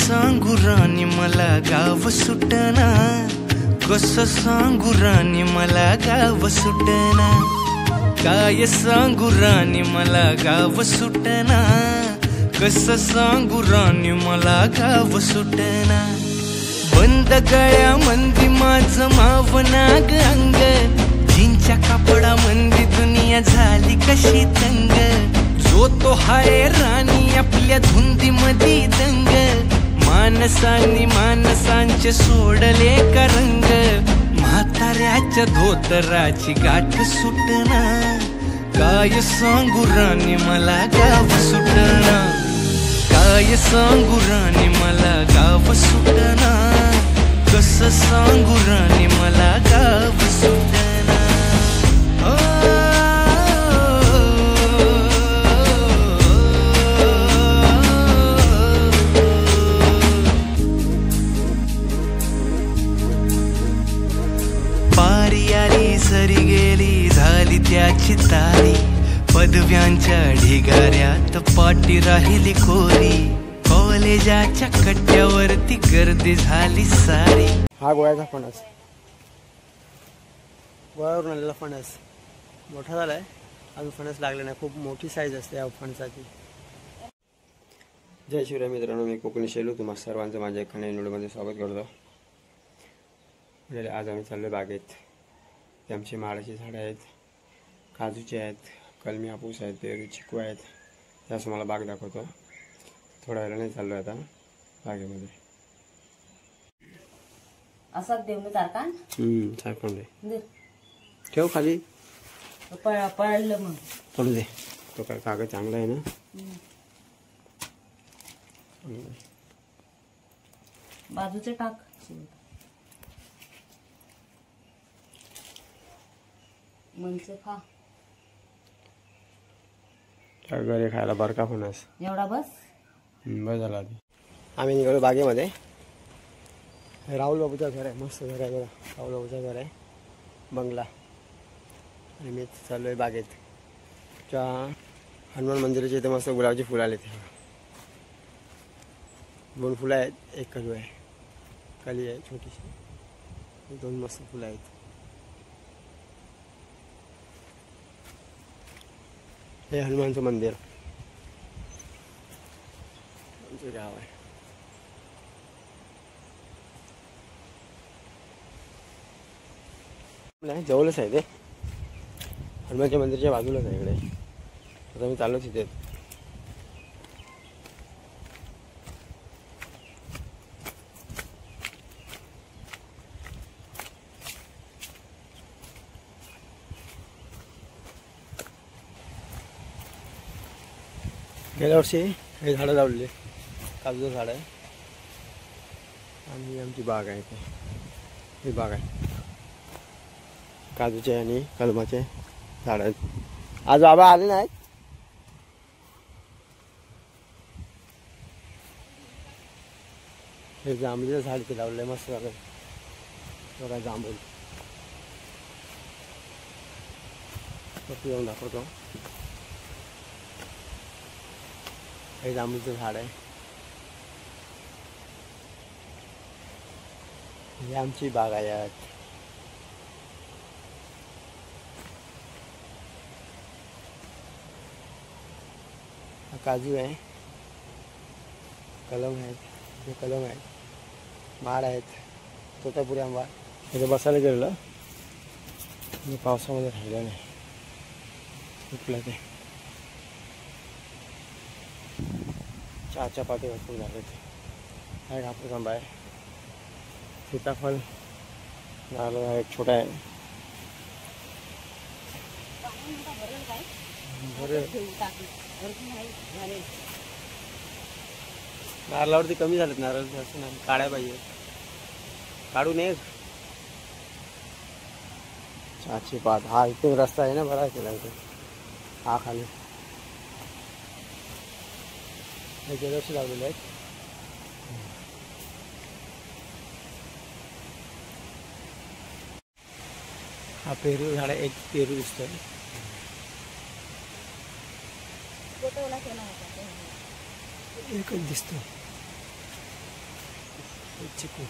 सांगू राणी मला गाव सुटना, कसं सांगू राणी मला गाव सुटना, काय सांगू राणी मला गाव सुटना, कसं सांगू राणी मला गाव सुटना। बंद गळ्यामंदी माझं मावनाग अंग, जीनच्या कापडामंदी दुनिया झाली कशी तंग, जो तो हाय राणी आपल्या धुंदीमधी दंग, माणसांनी माणसांचे सोडले का रंग, म्हाताऱ्याच्या धोतराची गाठ सुटना, काय सांगू राणी मला गाव सुटना, काय सांगू राणी मला गाव सुटना, कसं सांगू राणी मला गाव सुटना। पारी आली सरी गेली झाली त्याची तारी, पदव्यांच्या ढिगाऱ्यात पाटी राहिली कोरी, कॉलेजाच्या कट्ट्यावरती गर्दी झाली सारी। हा गोळ्याचा फणस, गोळ्यावरून आलेला फणस मोठा झालाय, अजून फणस लागले नाही, खूप मोठी साईज असते या फणसाची। जय शिवराय मित्रांनो, मी कोकणी शैलू तुम्हा सर्वांचं माझ्या एका नवीन व्हिडिओमध्ये स्वागत करतो। आज आम्ही चाललो बागेत, ते आमची माडाची झाडं आहेत, काजूचे आहेत, कलमी हापूस आहेत, पेरू चिकू आहेत, त्यास मला बाग दाखवतो। थोड्या वेळाने चाललो आता बागेमध्ये। असा देऊन सारखा सारखं दे, ठेव खाली, पडलं मग पडू दे, तो काय कागद चांगला आहे ना। बाजूचे टाक, म्हणजे खा, घरी खायला बरका फणस एवढा बस बस झाला। आम्ही निघालो बागेमध्ये, राहुल बाबूचं घर आहे, मस्त घर आहे बघा, राहुल बाबूचं घर आहे, बंगला, आणि मी चाललो आहे बागेत। त्या हनुमान मंदिराच्या इथे मस्त गुलाबाची फुलं आली, ते 2 फुलं आहेत, एक कलू आहे, कली आहे छोटीशी, 2 मस्त फुलं आहेत। हे हनुमानचं मंदिर, आमचं गाव आहे। जवळच आहे ते, हनुमानच्या मंदिरच्या बाजूलाच आहे इकडे। आता मी चाललो तिथे, गेल्या वर्षी हे झाडं लावलेले, काजूचं झाड आहे, आणि आमची बाग आहे, ही बाग आहे, काजूचे आणि कलमाचे झाड आहेत। आज बाबा आले नाहीत, हे जांभळीचं झाड ते लावलंय, मस्त झालं बघा, जांभूळ येऊन दाखवतो। हे जांभळीचं झाड आहे, ही आमची बागायत। काजू आहे, कलम आहेत, हे कलम आहेत, माड आहेत, तोतापुरी आंबा, इथे बसायला गेलेलं, पावसामध्ये राहिलं नाही, उठलं ते, चहाच्या पाती भरपूर झाले ते, हा एक हापूस आंबा आहे, सीताफळ झालं आहे, एक छोटा आहे, नारळावरती कमी झालेत, नारळ असं नाही, काढायला पाहिजे, काढू नये। चहाची पात, हा इथे रस्ता आहे ना, बरा केला इथे, हा खाली हे गेल्या वर्षी लावलेले आहेत। हा पेरू झाड, एक पेरू दिसतोय, एकच दिसतो, चिकू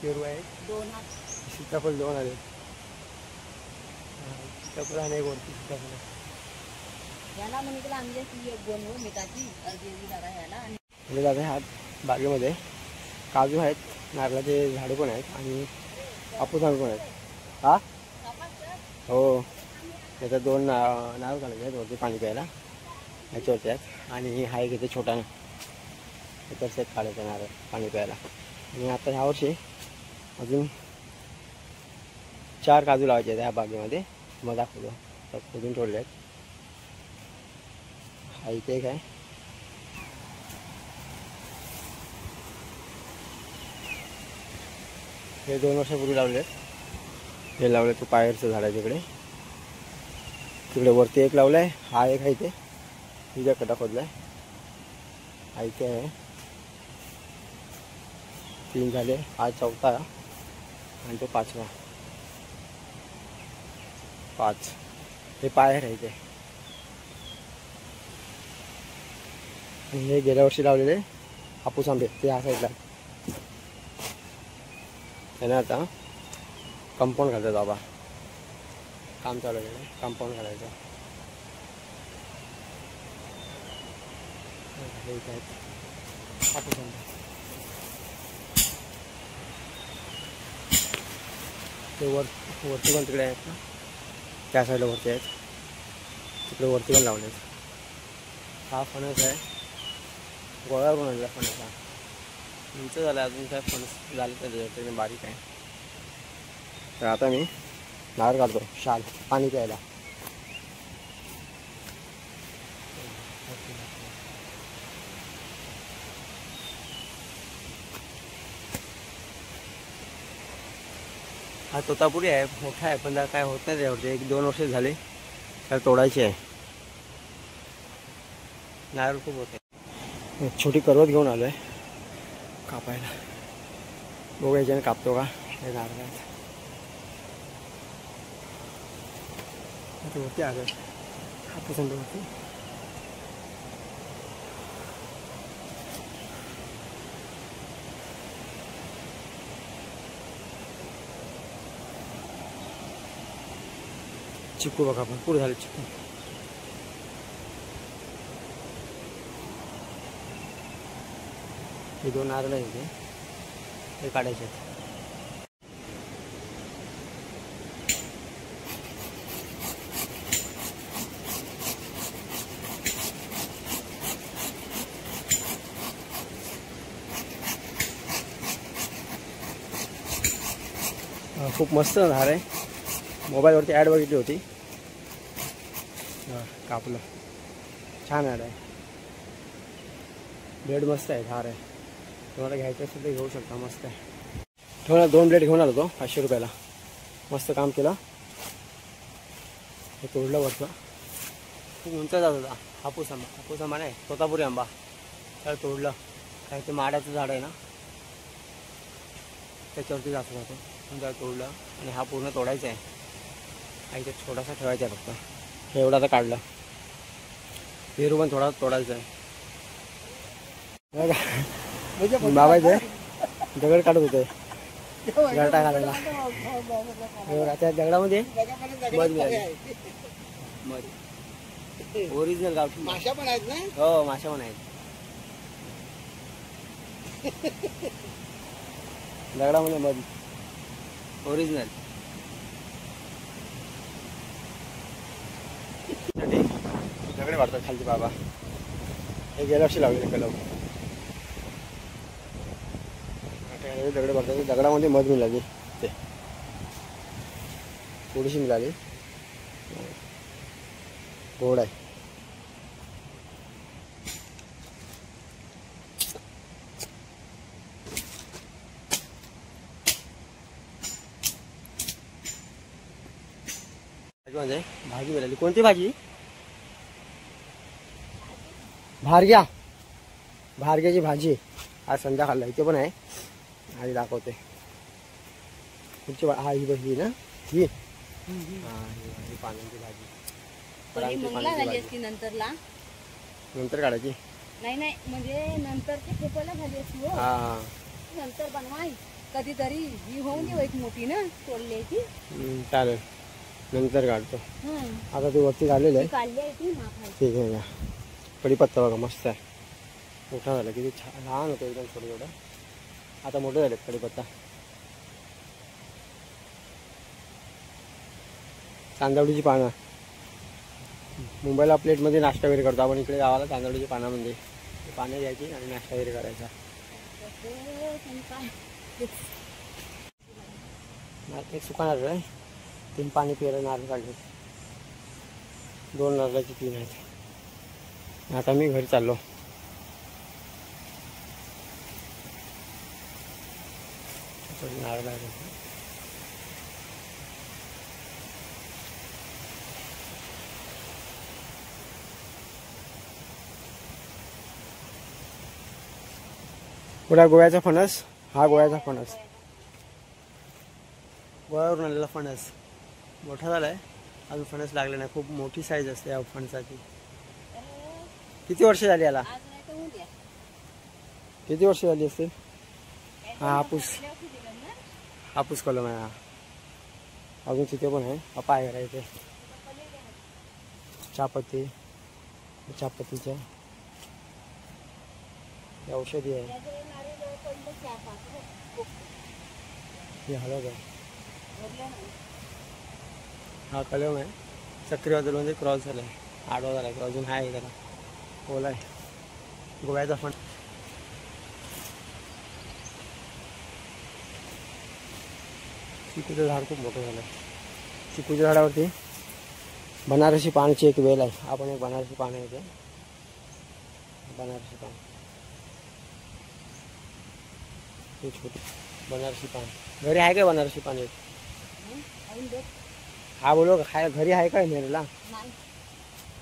पेरू आहे. सीताफळ 2 आले. सीताफळ आणि एक वरती सीताफळ याला म्हणजे आमच्या ती एक बनवून मिठाची अर्धी दादा याला आणि म्हणजे दादा ह्या बागेमध्ये काजू आहेत, नारळाचे झाडे पण आहेत आणि हापूस आंबे पण आहेत. हा हो, त्याच्यात 2 नारळ काढायचे आहेत वरती पाणी प्यायला, ह्याच्यावरती आहेत. आणि हा एक इथे छोटा त्याच्यावर एक काढायचा नारळ पाणी प्यायला. आणि आता ह्यावर्षी अजून 4 काजू लावायचे आहेत ह्या बागेमध्ये. मग दाखवतो तर खोदून ठेवले आहेत. हा इथे एक आहे. हे 2 वर्षापूर्वी लावले आहेत. हे लावले तो पायरचं झाड आहे तिकडे. तिकडे वरती एक लावलं आहे. हा एक आहे इथे, तिच्या कटा खोदला आहे. हा इथे आहे. 3 झाले. हा 4था आणि तो 5वा. 5 हे पायर आहे इथे. आणि हे गेल्या वर्षी लावलेले हापूस आंबे ते ह्या साईडला. त्याने आता कंपाऊंड घालतात बाबा. काम चालू आहे, कंपाऊंड घालायचं. हापूस आंबे ते वरती पण तिकडे आहेत ना, त्या साईडला वरती आहेत. तिकडे वरती पण लावले. हा फणस आहे, गोळ्यावरून आणला फणस. हा उंच झाला, अजून काय फणस झाले तर बारीक आहे. तर आता मी नारळ काढतो शाल पाणी प्यायला. हा तोतापुरी आहे, मोठा आहे, पण त्याला काय होत नाही त्यावरती. 1-2 वर्ष झाले त्याला तोडायचे आहे. नारळ खूप होते. एक छोटी करवत घेऊन आलो आहे कापायला. बघू याच्याने कापतो का हे नारळ. आता वरती आलो आहे हापूस आंब्यावरती. चिकू बघा भरपूर झाले चिकू. हे 2 नारळ आहे इथे, ते काढायचे आहेत. खूप मस्त झाड आहे. मोबाईलवरती ॲड बघितली होती. कापलं, छान ॲड आहे. ब्लेड मस्त आहे, धार आहे. तुम्हाला घ्यायचं असेल तर घेऊ शकता. मस्त आहे. ठेवला 2 ब्लेड घेऊन आलो तो 500 रुपयाला. मस्त काम केलं. हे तोडलं वरचं. खूप उंच जात होता. हापूस आंबा नाही, तोतापुरी आंबा. तर तोडलं. काय ते माड्याचं झाड आहे ना, त्याच्यावरती जात होता तो. पण त्याला तोडलं. आणि हा पूर्ण तोडायचा आहे. आणि ते छोटासा ठेवायचा आहे फक्त. हे एवढा तर काढलं. पेरू पण थोडा तोडायचा आहे. बाबाचे दगड काढत होते गरटा घालायला. त्या दगडामध्ये मध मिळाली. मध ओरिजिनल गावठी. माशा पण आहेत ना. हो, माशा पण आहेत. दगडामध्ये मध ओरिजिनल. दगडे वाढतात खालची बाबा. हे गेल्या वर्षी लावलेले कलम. दगडे वाढतात. दगडामध्ये मध मिळाली. ते थोडीशी मिळाली. गोड आहे. म्हणजे भाजी मिळाली. कोणती भाजी? भारग्याची भाजी. आज संध्याकाळला इथे पण आहे. आणि दाखवते. पुढची हा ही भाजी ना. ही ही पानांची भाजी. पहिली मंगला झाली असती नंतरला. नंतर काढायची. नाही म्हणजे नंतरची ठेपायला झाली असती हो. हा नंतर बनवाय कधीतरी ही होऊन दे एक मोठी ना तोडल्याची. चालेल नंतर काढतो. आता ती वरती काढलेली आहे. काढली आहे ती माफ. ठीक आहे का. कढीपत्ता बघा मस्त आहे. मोठा झाला किती छान. लहान होतं एकदम थोडं एवढं. आता मोठे झाले कढीपत्ता. तांदळीची पानं. मुंबईला प्लेटमध्ये नाश्ता वगैरे करतो आपण. इकडे गावाला तांदळीची पानामध्ये पानं घ्यायची आणि नाश्ता वगैरे करायचा. एक सुका नारळ आहे. 3 पाणी पिवळं नारळ काढले. 2 नारळाची 3 आहेत. आता मी घरी चाललो. नारळ आहे. पुढा गोव्याचा फणस. हा गोव्याचा फणस. गोव्यावरून आलेला फणस मोठा झालाय. अजून फणस लागले नाही. खूप मोठी साईज असते या फणसाची. किती वर्ष झाली याला? किती वर्ष झाली असतील? हा हापूस कलम आहे. अजून तिथे पण आहे. पपाय आहे इथे. चहापत्तीच्या औषधी आहे. हे हळद आहे. हा कलम आहे. चक्रीवादळमध्ये क्रॉस झाला आहे. आडवा झाला आहे. अजून आहे त्याला ओला आहे. गोव्याचा फण. चिकूचं झाड खूप मोठं झालं आहे. चिकूच्या झाडावरती बनारसी पानाची एक वेल आहे. आपण एक बनारसी पान आहे इथे. बनारसी पान हे छोटी बनारसी पान. घरी आहे काय बनारसी पान? एक हा बोलो काय घरी आहे काय नेरला?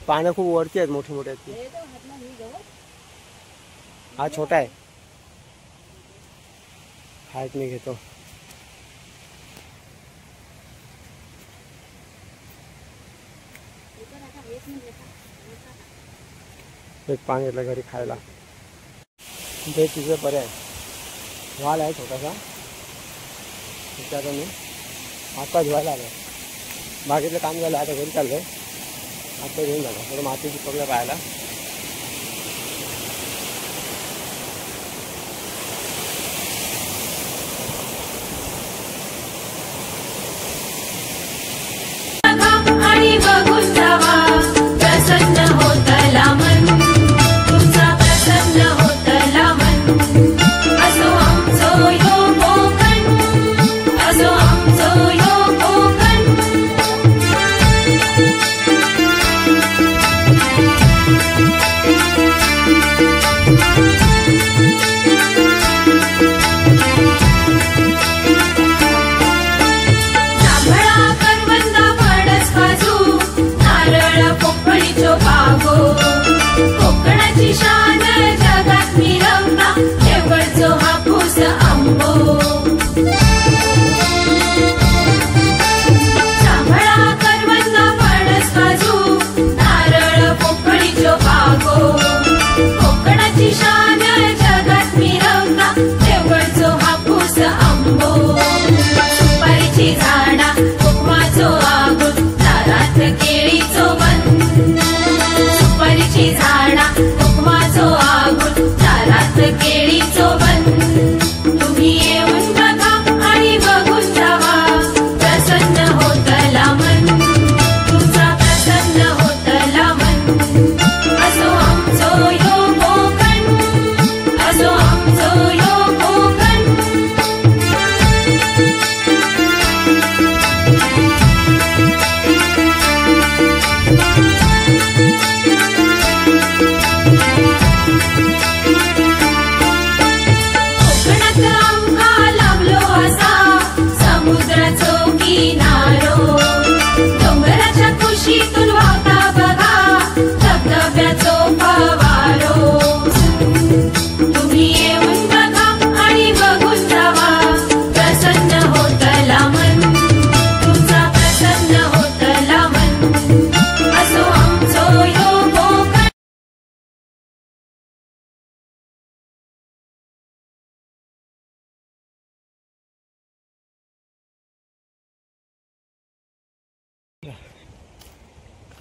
पानं खूप वरती आहेत. मोठे मोठे आहेत. हा छोटा आहे. हा एक मी घेतो. एक पान घेतलं घरी खायला. ते तिचं बरं आहे. वाल आहे छोटासा. त्याचा मी आता धुवायला आलो. बागेतलं काम झालं. आता घरी चाललंय. आता घेऊन झालं. थोडं मातीची पगलं पाहायला. आणि बघून जावा प्रसन्न होतला मन. तुमचा प्रसन्न होतला मन. असो आमचो यो कोकण. असो आमचो यो कोकण.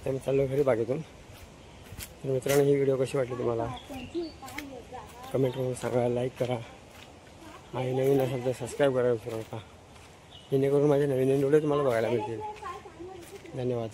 आता मी चाललो घरी बागेतून. तर मित्रांनो, ही व्हिडिओ कशी वाटली तुम्हाला कमेंट करून सांगा, लाईक करा आणि नवीन असेल तर सबस्क्राईब करायला विसरू नका, जेणेकरून माझे नवीन व्हिडिओ तुम्हाला बघायला मिळतील. धन्यवाद.